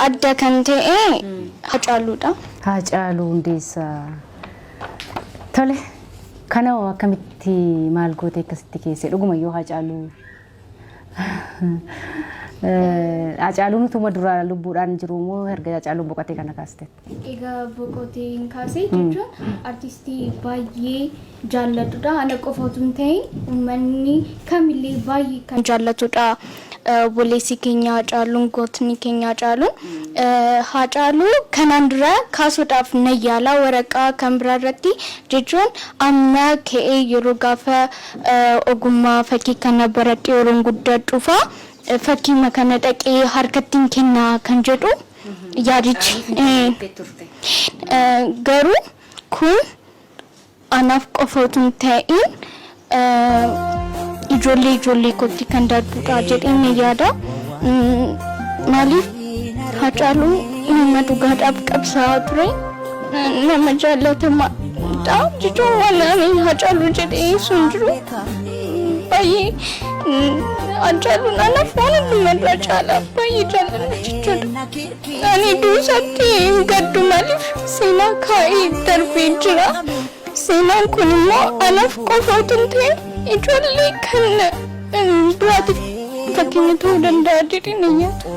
adda kan ta'e Hacaaluudha. Hacaaluu Hundeessaa. Tole kana akkamitti maal gootee akkasitti keessa dhuguma yoo Hacaaluu Hacaaluun utuma dura lubbuudhaan jiru moo erga Hacaaluun boqotee kana kaaste? Egaa boqotee hin kaasee jechuun artistii baay'ee jaallatudha. Ana qofa otoo hin ta'in uummanni kamillee baay'ee kan jaallatudha. Obboleessi keenya Hacaaluun gootni keenya Hacaaluun Hacaaluu kanaan dura kaasuudhaaf na yaala waraqaa kan biraa irratti jechuun amma ka'ee yeroo gaafa ogummaa fakkii kana baradhee yeroon guddadhuufa fakkii makana dhaqee harkattiin kennaa kan jedhu yaadichi garuu kun anaaf qofa otoo hin ta'in ijoollee kootti kan darbudha jedheen yaada. Maaliif Hacaaluun nama dhugaadhaaf qabsaa'aa ture nama jaallatamaadha jechuun waan ani Hacaaluu jedhee sun jiru baay'ee Hacaaluun anaaf waan hundumarraa caalaa baay'ee jaalladha jechuudha. Ani duusatti hin gaddu maaliif seenaa kaa'ee darbee jira. Seenaan kun immoo anaaf qofa otoo hin ta'in ijoollee kan biraatiif fakkeenya ta'uu danda'a jedheen yaada.